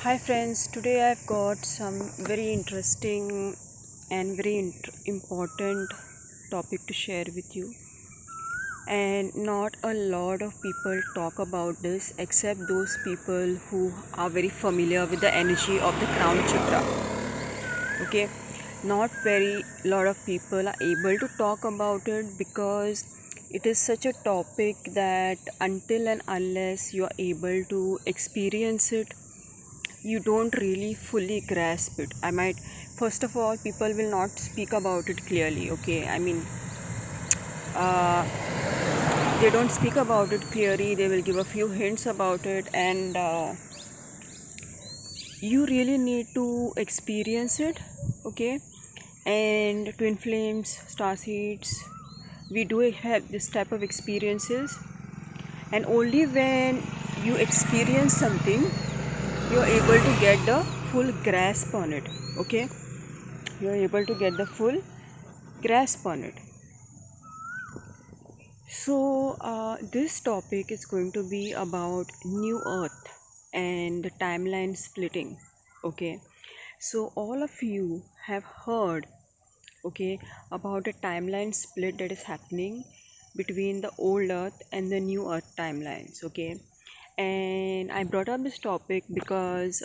Hi friends, today I've got some very interesting and very important topic to share with you. And not a lot of people talk about this except those people who are very familiar with the energy of the crown chakra. Okay, not very lot of people are able to talk about it because it is such a topic that until and unless you are able to experience it, you don't really fully grasp it. I might, first of all, people will not speak about it clearly. Okay, I mean, uh, they don't speak about it clearly, they will give a few hints about it, and you really need to experience it. Okay, and twin flames, star seeds, we do have this type of experiences, and only when you experience something you're able to get the full grasp on it. Okay, you're able to get the full grasp on it. So this topic is going to be about new earth and the timeline splitting. Okay, so all of you have heard, okay, about a timeline split that is happening between the old earth and the new earth timelines. Okay, and I brought up this topic because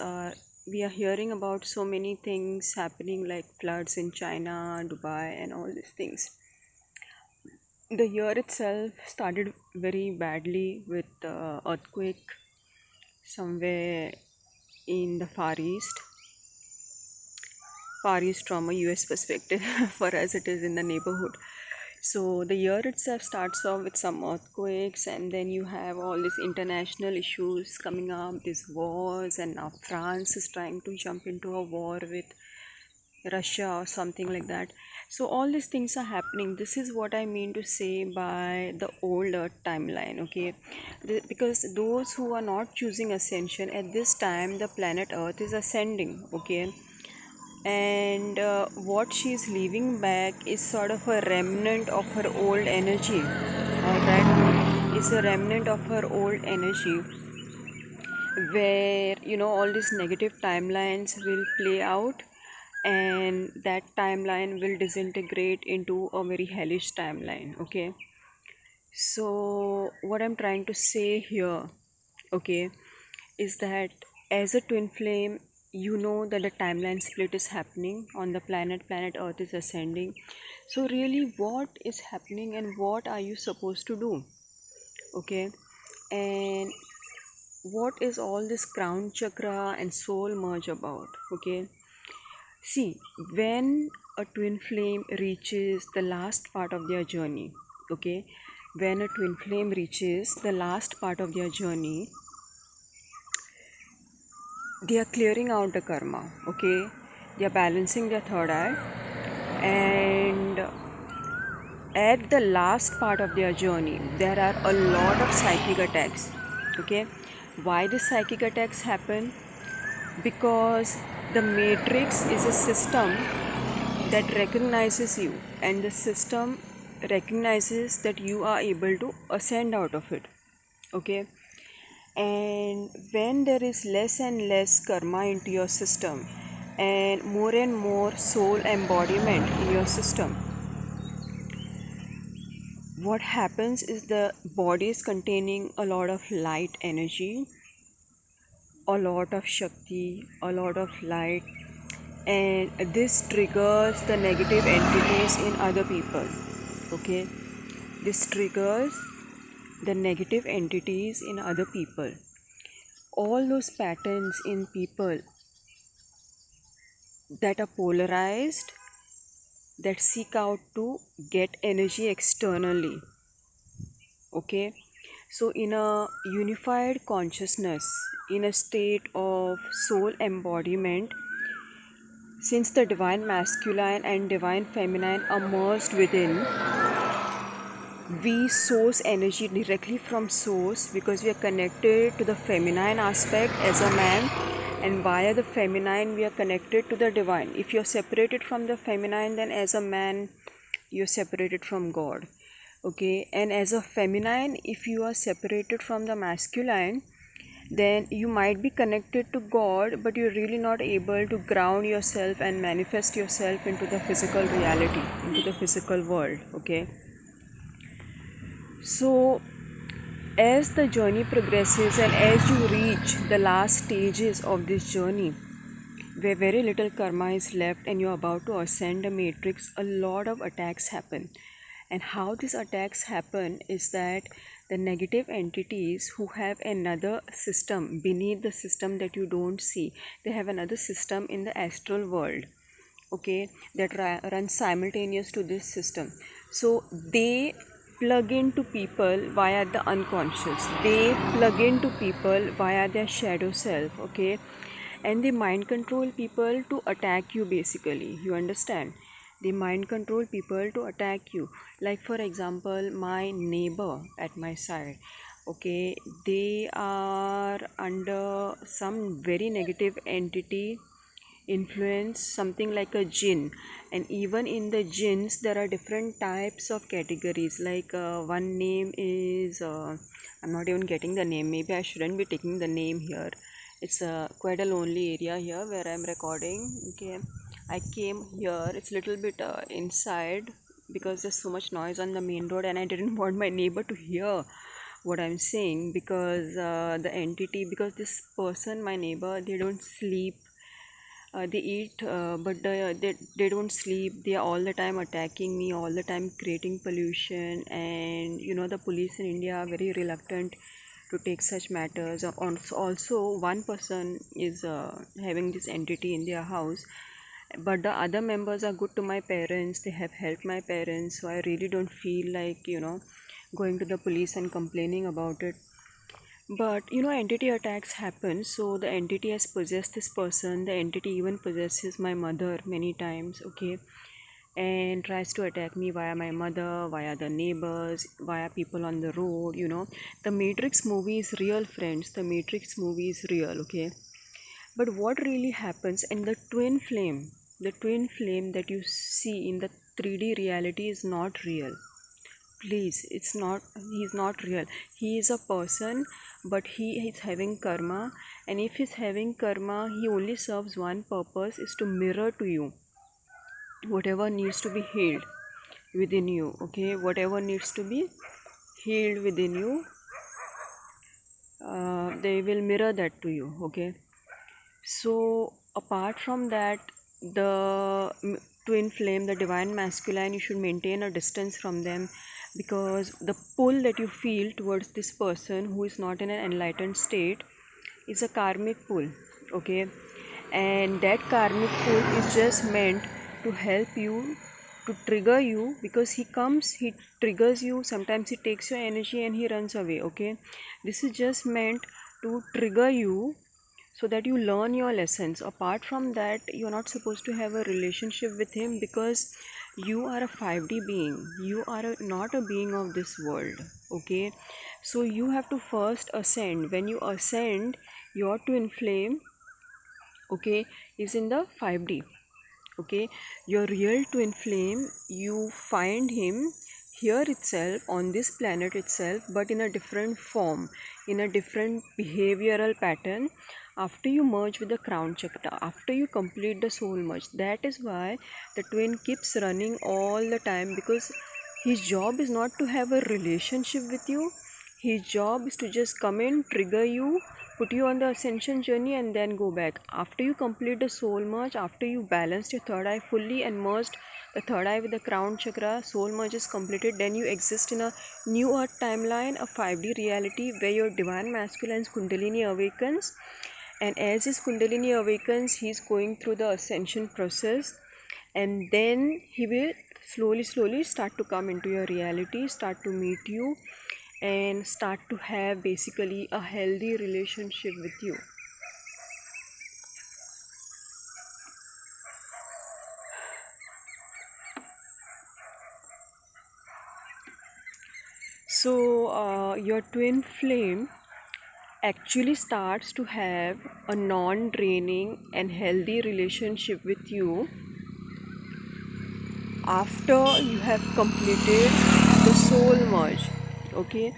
we are hearing about so many things happening, like floods in China, Dubai, and all these things. The year itself started very badly with earthquake somewhere in the Far East from a US perspective. For us, it is in the neighborhood. So the year itself starts off with some earthquakes, and then you have all these international issues coming up, these wars, and now France is trying to jump into a war with Russia or something like that. So all these things are happening. This is what I mean to say by the old earth timeline. Okay, because those who are not choosing ascension at this time, the planet earth is ascending. Okay, and what she's leaving back is sort of a remnant of her old energy. All right, it's a remnant of her old energy, where all these negative timelines will play out, and that timeline will disintegrate into a very hellish timeline. Okay, so what I'm trying to say here, okay, is that as a twin flame, you know that the timeline split is happening on the planet earth is ascending. So really, what is happening and what are you supposed to do? Okay, and what is all this crown chakra and soul merge about? Okay, see, when a twin flame reaches the last part of their journey, okay, when a twin flame reaches the last part of their journey, they are clearing out the karma. Okay, they are balancing their third eye, and at the last part of their journey, there are a lot of psychic attacks. Okay, why the psychic attacks happen? Because the matrix is a system that recognizes you, and the system recognizes that you are able to ascend out of it. Okay, and when there is less and less karma into your system and more soul embodiment in your system, what happens is the body is containing a lot of light energy, a lot of shakti, a lot of light, and this triggers the negative entities in other people. Okay, this triggers the negative entities in other people. All those patterns in people that are polarized, that seek out to get energy externally. Okay, so in a unified consciousness, in a state of soul embodiment, since the divine masculine and divine feminine are merged within, we source energy directly from source because we are connected to the feminine aspect as a man, and via the feminine we are connected to the divine. If you're separated from the feminine, then as a man you're separated from God. Okay, and as a feminine, if you are separated from the masculine, then you might be connected to God, but you're really not able to ground yourself and manifest yourself into the physical reality, into the physical world. Okay, so as the journey progresses and as you reach the last stages of this journey, where very little karma is left and you're about to ascend the matrix, a lot of attacks happen. And how these attacks happen is that the negative entities who have another system beneath the system that you don't see, they have another system in the astral world, okay, that runs simultaneous to this system. So they plug into people via the unconscious, they plug into people via their shadow self, okay, and they mind control people to attack you. Basically, you understand, they mind control people to attack you. Like for example, my neighbor at my side, okay, they are under some very negative entity influence, something like a jinn. And even in the jinns there are different types of categories. Like one name is I'm not even getting the name, maybe I shouldn't be taking the name here. It's quite a lonely area here where I'm recording. Okay, I came here, it's a little bit inside because there's so much noise on the main road, and I didn't want my neighbor to hear what I'm saying, because the entity, because this person, my neighbor, they don't sleep. They eat, but they don't sleep. They are all the time attacking me, all the time creating pollution. And you know, the police in India are very reluctant to take such matters. Also, one person is having this entity in their house, but the other members are good to my parents. They have helped my parents, so I really don't feel like, you know, going to the police and complaining about it. But you know, entity attacks happen. So the entity has possessed this person. The entity even possesses my mother many times, okay, and tries to attack me via my mother, via the neighbors, via people on the road. You know, the Matrix movie is real, friends. The Matrix movie is real, okay. But what really happens in the twin flame that you see in the 3D reality is not real. Please, it's not, he's not real. He is a person, but he is having karma. And if he's having karma, he only serves one purpose, is to mirror to you whatever needs to be healed within you, okay, whatever needs to be healed within you, they will mirror that to you, okay. So apart from that, the twin flame, the divine masculine, you should maintain a distance from them, because the pull that you feel towards this person who is not in an enlightened state is a karmic pull, okay. And that karmic pull is just meant to help you, to trigger you, because he comes, he triggers you, sometimes he takes your energy and he runs away, okay. This is just meant to trigger you so that you learn your lessons. Apart from that, you're not supposed to have a relationship with him, because you are a 5D being, you are not a being of this world, okay. So you have to first ascend. When you ascend, your twin flame, okay, is in the 5D, okay. Your real twin flame, you find him here itself, on this planet itself, but in a different form, in a different behavioral pattern, after you merge with the crown chakra, after you complete the soul merge. That is why the twin keeps running all the time, because his job is not to have a relationship with you. His job is to just come in, trigger you, put you on the ascension journey, and then go back. After you complete the soul merge, after you balanced your third eye fully and merged the third eye with the crown chakra, soul merge is completed, then you exist in a new earth timeline, a 5D reality, where your divine masculine's kundalini awakens. And as his kundalini awakens, he is going through the ascension process, and then he will slowly start to come into your reality, start to meet you, and start to have basically a healthy relationship with you. So your twin flame actually starts to have a non-draining and healthy relationship with you after you have completed the soul merge, okay.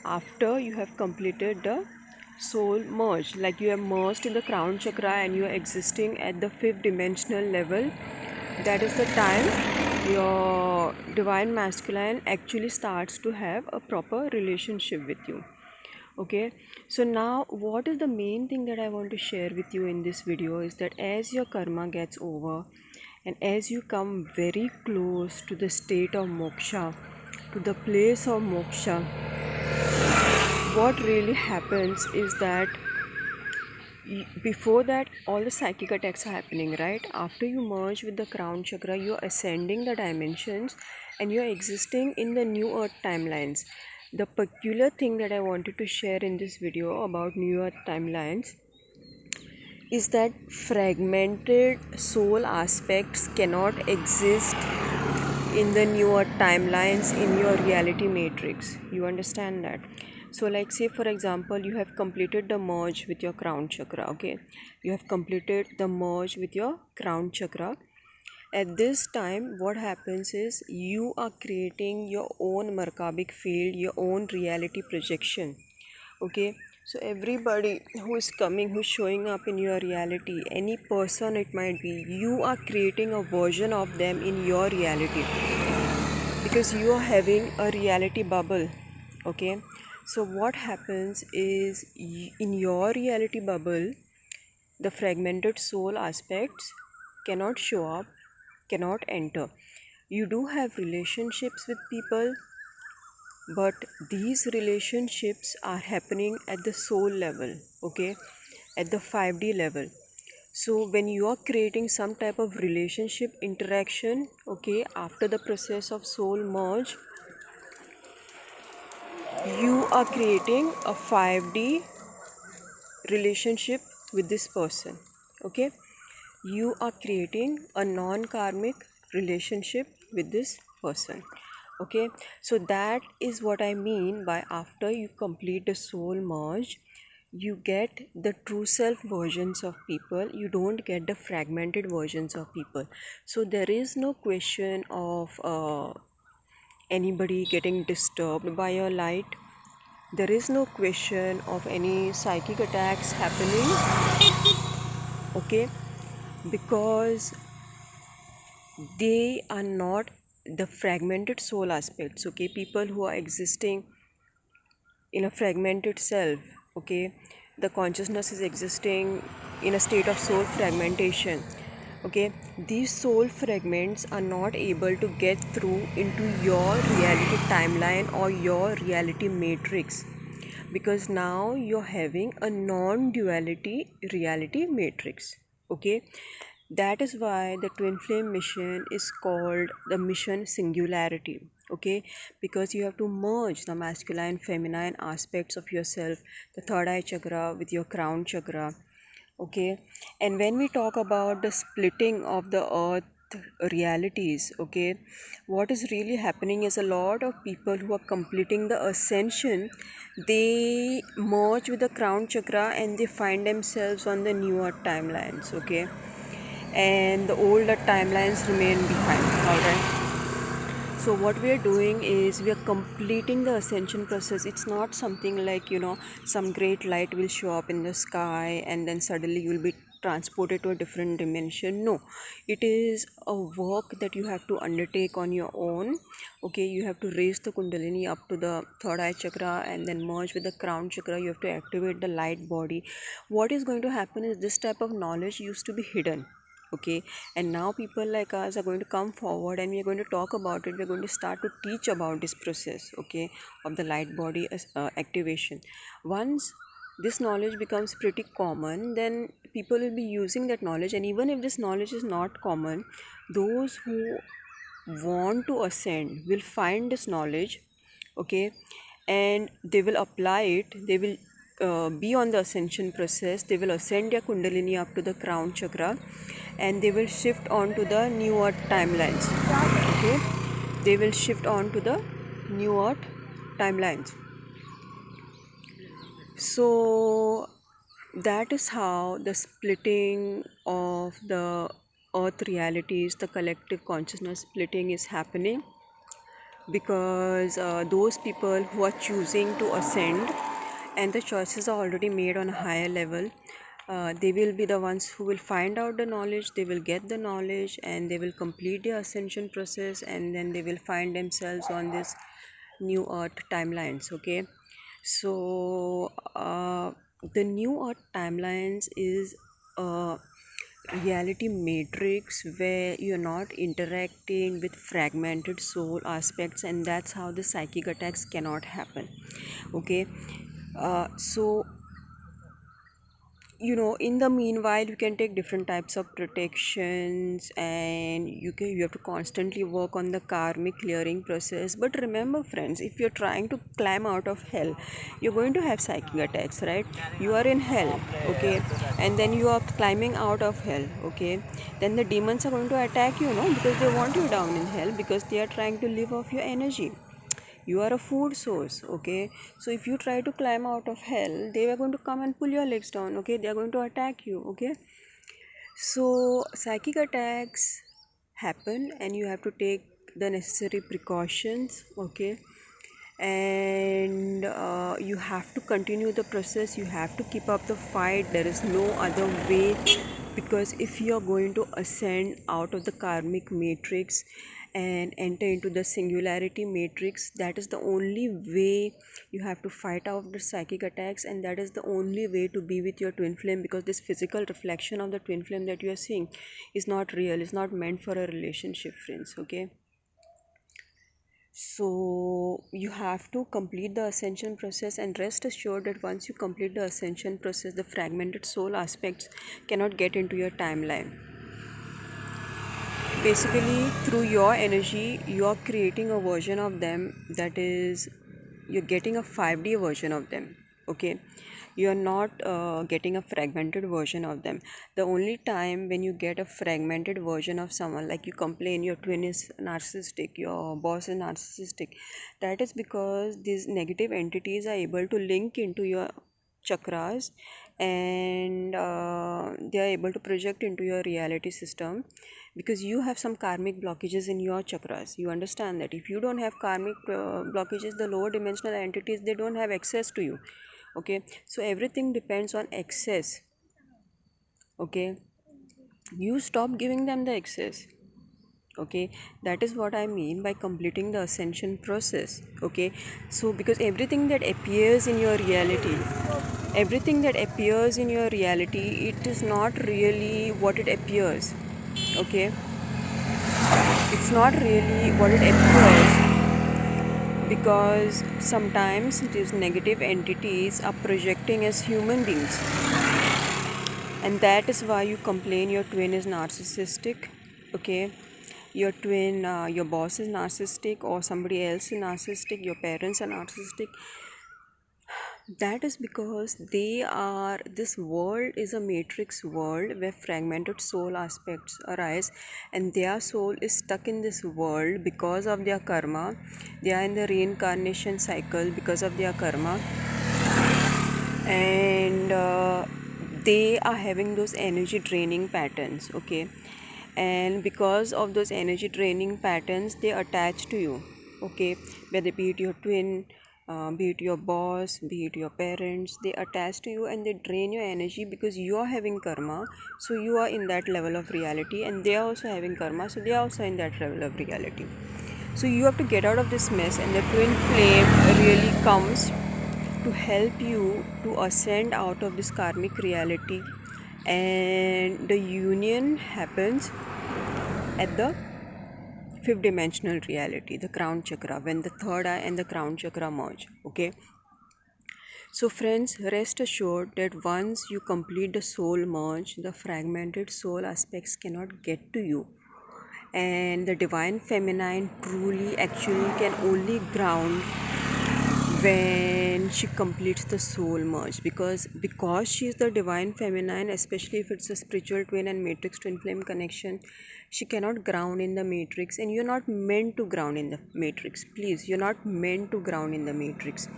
After you have completed the soul merge, like you are merged in the crown chakra and you are existing at the fifth dimensional level. That is the time your divine masculine actually starts to have a proper relationship with you. Okay, so now what is the main thing that I want to share with you in this video is that as your karma gets over and as you come very close to the state of moksha, to the place of moksha, what really happens is that before that all the psychic attacks are happening, right? After you merge with the crown chakra, you're ascending the dimensions and you're existing in the new earth timelines. The peculiar thing that I wanted to share in this video about new earth timelines is that fragmented soul aspects cannot exist in the newer timelines in your reality matrix. You understand that? So like, say for example, you have completed the merge with your crown chakra. Okay, you have completed the merge with your crown chakra. At this time what happens is you are creating your own Merkabah field, your own reality projection. Okay, so everybody who is coming, who's showing up in your reality, any person it might be, you are creating a version of them in your reality because you are having a reality bubble. Okay, so what happens is in your reality bubble the fragmented soul aspects cannot show up, cannot enter. You do have relationships with people, but these relationships are happening at the soul level. Okay, at the 5D level. So when you are creating some type of relationship interaction, okay, after the process of soul merge, you are creating a 5D relationship with this person. Okay, you are creating a non-karmic relationship with this person. Okay, so that is what I mean by after you complete the soul merge, you get the true self versions of people, you don't get the fragmented versions of people. So there is no question of anybody getting disturbed by your light. There is no question of any psychic attacks happening. Okay, because they are not the fragmented soul aspects. Okay, people who are existing in a fragmented self. Okay, the consciousness is existing in a state of soul fragmentation. Okay, these soul fragments are not able to get through into your reality timeline or your reality matrix, because now you're having a non-duality reality matrix. Okay, that is why the twin flame mission is called the mission singularity. Okay, because you have to merge the masculine feminine aspects of yourself, the third eye chakra with your crown chakra. Okay, and when we talk about the splitting of the earth realities, okay, what is really happening is a lot of people who are completing the ascension, they merge with the crown chakra and they find themselves on the newer timelines. Okay, and the older timelines remain behind. All right, so what we are doing is we are completing the ascension process. It's not something like, some great light will show up in the sky and then suddenly you will be transported to a different dimension. No, it is a work that you have to undertake on your own. Okay, you have to raise the kundalini up to the third eye chakra and then merge with the crown chakra. You have to activate the light body. What is going to happen is this type of knowledge used to be hidden. Okay, and now people like us are going to come forward and we are going to talk about it. We're going to start to teach about this process, okay, of the light body activation. Once this knowledge becomes pretty common, then people will be using that knowledge. And even if this knowledge is not common, those who want to ascend will find this knowledge. Okay, and they will apply it. They will be on the ascension process. They will ascend their kundalini up to the crown chakra and they will shift on to the new earth timelines. Okay, they will shift on to the new earth timelines. So that is how the splitting of the earth realities, the collective consciousness splitting is happening, because those people who are choosing to ascend and the choices are already made on a higher level. They will be the ones who will find out the knowledge, they will get the knowledge, and they will complete the ascension process, and then they will find themselves on this new earth timelines. Okay, so the new earth timelines is a reality matrix where you're not interacting with fragmented soul aspects, and that's how the psychic attacks cannot happen. Okay, so in the meanwhile you can take different types of protections, and you have to constantly work on the karmic clearing process. But remember friends, if you're trying to climb out of hell, you're going to have psychic attacks, right? You are in hell, okay, and then you are climbing out of hell, okay, then the demons are going to attack you, no, because they want you down in hell, because they are trying to live off your energy. You are a food source, okay, so if you try to climb out of hell, they are going to come and pull your legs down, okay, they are going to attack you, okay. So psychic attacks happen, and you have to take the necessary precautions, okay, and you have to continue the process, you have to keep up the fight, there is no other way. Because if you are going to ascend out of the karmic matrix and enter into the singularity matrix, that is the only way. You have to fight out the psychic attacks, and that is the only way to be with your twin flame, because this physical reflection of the twin flame that you are seeing is not real, is not meant for a relationship, friends, okay. So you have to complete the ascension process, and rest assured that once you complete the ascension process, the fragmented soul aspects cannot get into your timeline. Basically, through your energy, you are creating a version of them, that is, you're getting a 5D version of them, okay. You're not getting a fragmented version of them. The only time when you get a fragmented version of someone, like you complain your twin is narcissistic, your boss is narcissistic, that is because these negative entities are able to link into your chakras, and they are able to project into your reality system, because you have some karmic blockages in your chakras. You understand that if you don't have karmic blockages, the lower dimensional entities, they don't have access to you, okay. So everything depends on access, okay. You stop giving them the access, okay. That is what I mean by completing the ascension process, okay. So because everything that appears in your reality, everything that appears in your reality, it is not really what it appears, okay. It's not really what it appears, because sometimes these negative entities are projecting as human beings, and that is why you complain your twin is narcissistic, okay. Your twin, your boss is narcissistic, or somebody else is narcissistic, your parents are narcissistic. That is because they are, this world is a matrix world where fragmented soul aspects arise, and their soul is stuck in this world because of their karma. They are in the reincarnation cycle because of their karma, and they are having those energy draining patterns, okay. And because of those energy draining patterns, they attach to you, okay. Whether be it your twin, be it your boss, be it your parents, they attach to you and they drain your energy, because you are having karma, so you are in that level of reality, and they are also having karma, so they are also in that level of reality. So you have to get out of this mess, and the twin flame really comes to help you to ascend out of this karmic reality, and the union happens at the fifth dimensional reality, the crown chakra, when the third eye and the crown chakra merge, okay. So friends, rest assured that once you complete the soul merge, the fragmented soul aspects cannot get to you, and the divine feminine truly actually can only ground when she completes the soul merge, because she is the divine feminine, especially if it's a spiritual twin and matrix twin flame connection, she cannot ground in the matrix, and you're not meant to ground in the matrix. Please, you're not meant to ground in the matrix.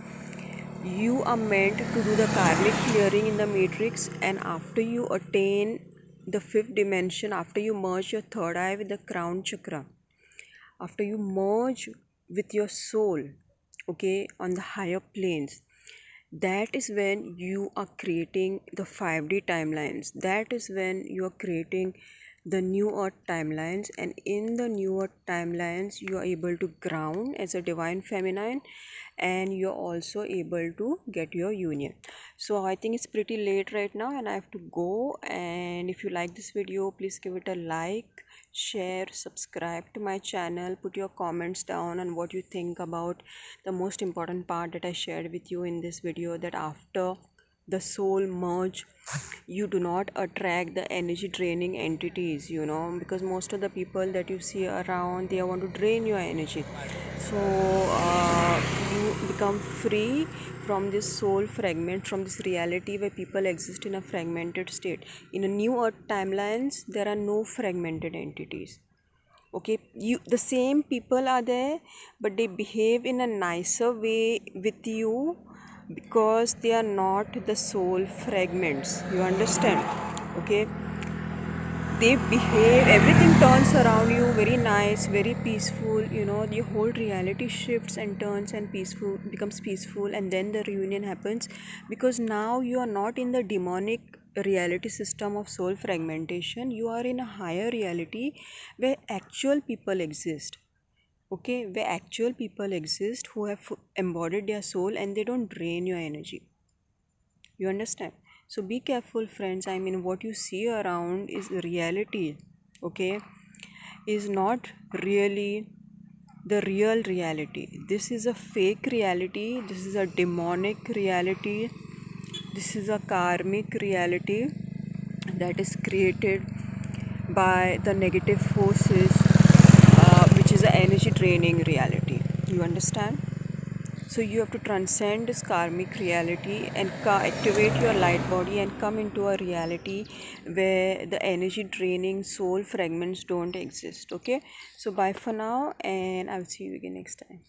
You are meant to do the karmic clearing in the matrix, and after you attain the fifth dimension, after you merge your third eye with the crown chakra, after you merge with your soul, okay, on the higher planes, that is when you are creating the 5D timelines. That is when you are creating the new earth timelines, and in the new earth timelines you are able to ground as a divine feminine, and you're also able to get your union. So I think it's pretty late right now and I have to go. And if you like this video, please give it a like, share, subscribe to my channel, put your comments down on what you think about the most important part that I shared with you in this video, that after the soul merge you do not attract the energy draining entities, because most of the people that you see around, they want to drain your energy. So you become free from this soul fragment, from this reality where people exist in a fragmented state. In a new earth timelines there are no fragmented entities. Okay, the same people are there, but they behave in a nicer way with you because they are not the soul fragments, you understand? Okay, they behave, everything turns around you very nice, very peaceful, your whole reality shifts and turns and peaceful, becomes peaceful, and then the reunion happens, because now you are not in the demonic reality system of soul fragmentation. You are in a higher reality where actual people exist. Okay, where actual people exist who have embodied their soul, and they don't drain your energy, you understand? So be careful, friends. I mean, what you see around is reality, okay, is not really the real reality. This is a fake reality, this is a demonic reality, this is a karmic reality that is created by the negative forces, which is an energy draining reality, you understand? So you have to transcend this karmic reality and activate your light body and come into a reality where the energy draining soul fragments don't exist. Okay, so bye for now, and I will see you again next time.